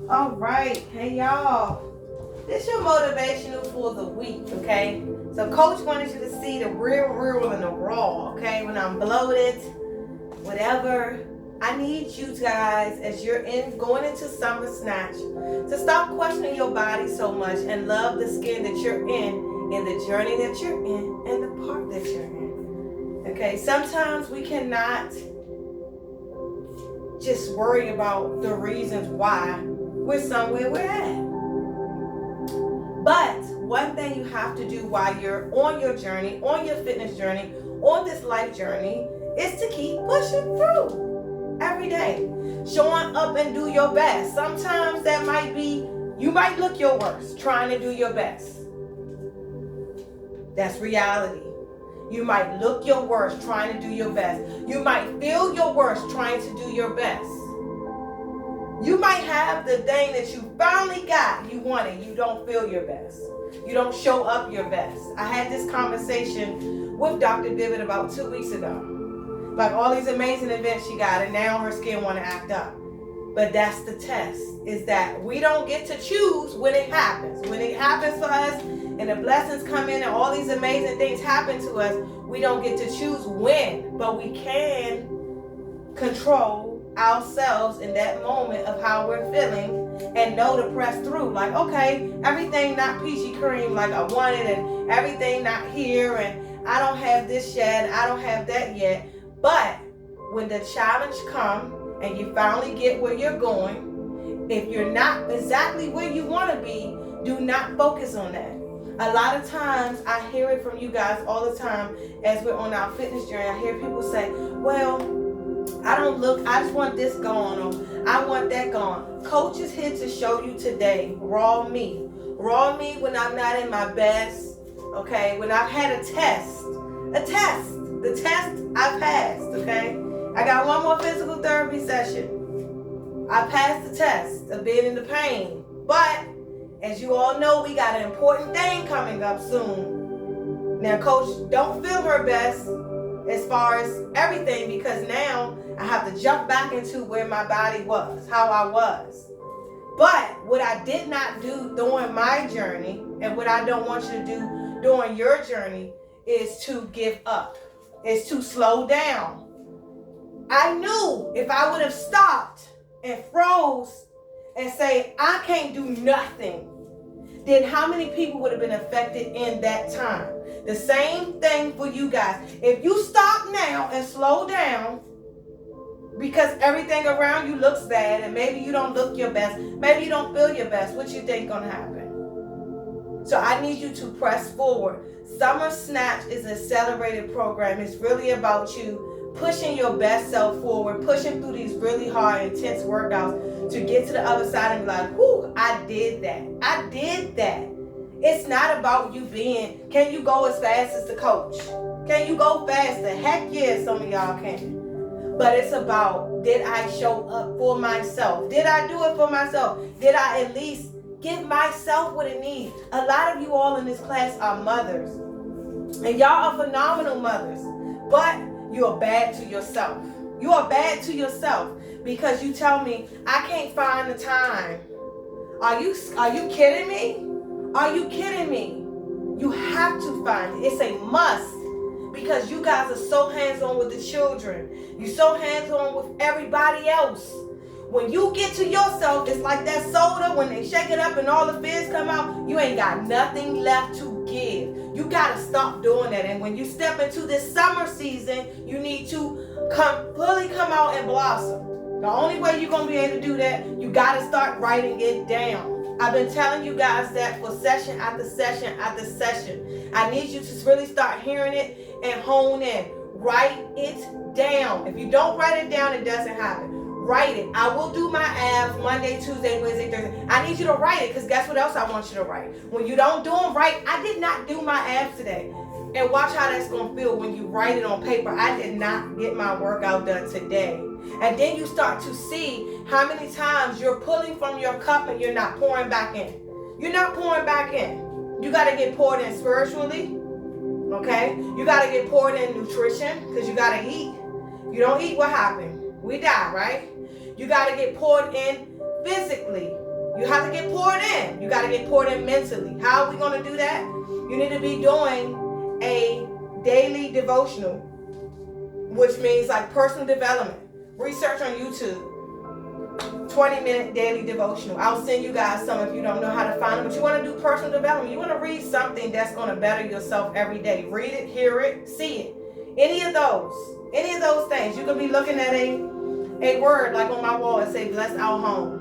All right, hey y'all. This your motivational for the week, okay? So Coach wanted you to see the real and the raw, okay? When I'm bloated, whatever. I need you guys, as you're going into summer snatch, to stop questioning your body so much and love the skin that you're in the journey that you're in, and the part that you're in. Okay, sometimes we cannot just worry about the reasons why we're somewhere we're at. But one thing you have to do while you're on your journey, on your fitness journey, on this life journey, is to keep pushing through every day. Showing up and do your best. Sometimes that might be, you might look your worst trying to do your best. That's reality. You might look your worst trying to do your best. You might feel your worst trying to do your best. You might have the thing that you finally got, you wanted, you don't feel your best. You don't show up your best. I had this conversation with Dr. Divid about 2 weeks ago. Like all these amazing events she got, and now her skin want to act up. But that's the test, is that we don't get to choose when it happens. When it happens for us, and the blessings come in, and all these amazing things happen to us, we don't get to choose when. But we can control ourselves in that moment of how we're feeling and know to press through. Like, okay, everything not peachy cream like I wanted, and everything not here, and I don't have this yet, and I don't have that yet. But when the challenge comes and you finally get where you're going, if you're not exactly where you want to be, do not focus on that. A lot of times I hear it from you guys all the time as we're on our fitness journey. I hear people say, well, I just want this gone, or I want that gone. Coach is here to show you today, raw me. Raw me when I'm not in my best, okay? When I've had a test. The test I passed, okay? I got one more physical therapy session. I passed the test of being in the pain. But, as you all know, we got an important thing coming up soon. Now, Coach don't feel her best as far as everything, because now I have to jump back into where my body was, how I was. But what I did not do during my journey, and what I don't want you to do during your journey, is to give up, is to slow down. I knew if I would have stopped and froze and say, I can't do nothing, then how many people would have been affected in that time? The same thing for you guys. If you stop now and slow down, because everything around you looks bad, and maybe you don't look your best, maybe you don't feel your best, what you think gonna happen? So I need you to press forward. Summer Snatch is an accelerated program. It's really about you pushing your best self forward, pushing through these really hard, intense workouts to get to the other side and be like, whoo, I did that. I did that. It's not about you being, can you go as fast as the coach? Can you go faster? Heck yeah, some of y'all can. But it's about, did I show up for myself? Did I do it for myself? Did I at least give myself what it needs? A lot of you all in this class are mothers. And y'all are phenomenal mothers. But you are bad to yourself. You are bad to yourself because you tell me, I can't find the time. Are you kidding me? Are you kidding me? You have to find it. It's a must, because you guys are so hands-on with the children. You're so hands-on with everybody else. When you get to yourself, it's like that soda when they shake it up and all the fizz come out. You ain't got nothing left to give. You got to stop doing that. And when you step into this summer season, you need to fully come out and blossom. The only way you're going to be able to do that, you got to start writing it down. I've been telling you guys that for session after session after session. I need you to really start hearing it and hone in. Write it down. If you don't write it down, it doesn't happen. Write it. I will do my abs Monday, Tuesday, Wednesday, Thursday. I need you to write it, because guess what else I want you to write? When you don't do them right, I did not do my abs today. And watch how that's going to feel when you write it on paper. I did not get my workout done today. And then you start to see how many times you're pulling from your cup and you're not pouring back in. You're not pouring back in. You got to get poured in spiritually. Okay? You got to get poured in nutrition, because you got to eat. You don't eat, what happened? We die, right? You got to get poured in physically. You have to get poured in. You got to get poured in mentally. How are we going to do that? You need to be doing a daily devotional, which means like personal development. Research on YouTube. 20-minute daily devotional. I'll send you guys some if you don't know how to find them. But you want to do personal development. You want to read something that's going to better yourself every day. Read it, hear it, see it. Any of those things. You could be looking at a word like on my wall and say, bless our home.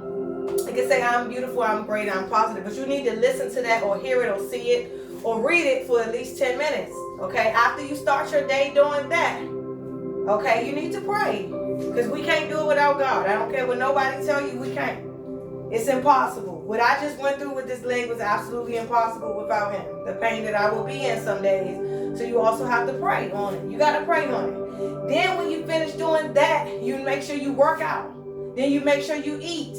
It can say, I'm beautiful, I'm great, I'm positive. But you need to listen to that or hear it or see it or read it for at least 10 minutes. Okay, after you start your day doing that, okay, you need to pray. Because we can't do it without God. I don't care what nobody tell you, we can't. It's impossible. What I just went through with this leg was absolutely impossible without him. The pain that I will be in some days. So you also have to pray on it. You got to pray on it. Then when you finish doing that, you make sure you work out. Then you make sure you eat.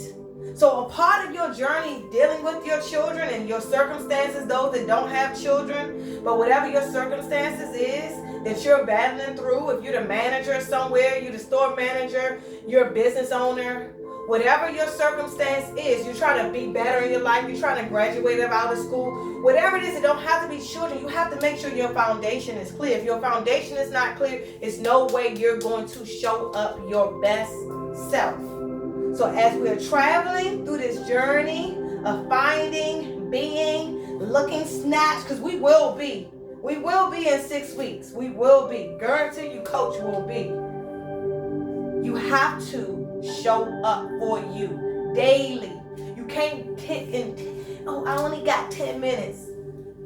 So a part of your journey dealing with your children and your circumstances, those that don't have children, but whatever your circumstances is that you're battling through, if you're the manager somewhere, you're the store manager, you're a business owner, whatever your circumstance is, you're trying to be better in your life, you're trying to graduate out of school, whatever it is, it don't have to be children. You have to make sure your foundation is clear. If your foundation is not clear, it's no way you're going to show up your best self. So as we're traveling through this journey of finding, being, looking snatched, because we will be in 6 weeks. We will be. Guarantee you, coach will be. You have to show up for you daily. You can't hit in, I only got 10 minutes.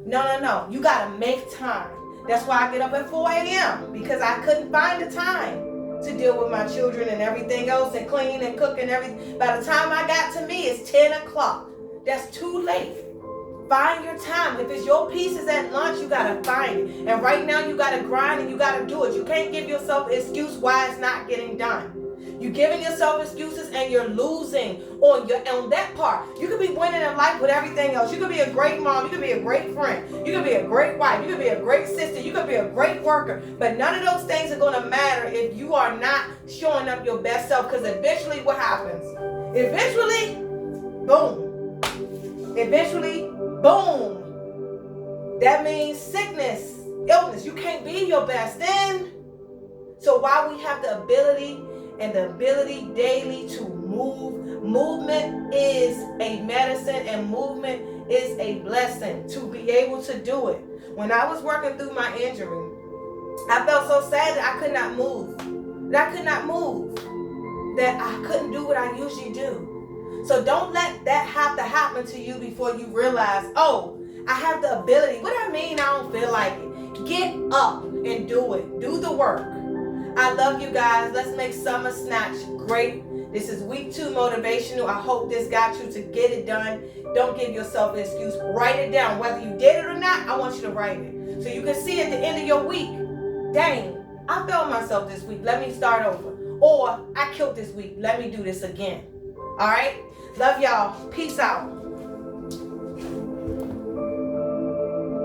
No. You got to make time. That's why I get up at 4 a.m. because I couldn't find the time to deal with my children and everything else and clean and cook and everything. By the time I got to me, it's 10 o'clock. That's too late. Find your time. If it's your pieces at lunch, you got to find it. And right now, you got to grind and you got to do it. You can't give yourself an excuse why it's not getting done. You're giving yourself excuses and you're losing on that part. You could be winning in life with everything else. You could be a great mom. You could be a great friend. You could be a great wife. You could be a great sister. You could be a great worker. But none of those things are going to matter if you are not showing up your best self. Because eventually what happens? Eventually, boom. That means sickness, illness. You can't be your best then. So while we have the ability daily to move, movement is a medicine and movement is a blessing to be able to do it. When I was working through my injury, I felt so sad that I could not move. That I couldn't do what I usually do. So don't let that have to happen to you before you realize, oh, I have the ability. What I mean, I don't feel like it. Get up and do it. Do the work. I love you guys. Let's make Summer Snatch great. This is week 2 motivational. I hope this got you to get it done. Don't give yourself an excuse. Write it down. Whether you did it or not, I want you to write it. So you can see at the end of your week, dang, I failed myself this week. Let me start over. Or I killed this week. Let me do this again. All right? Love y'all. Peace out.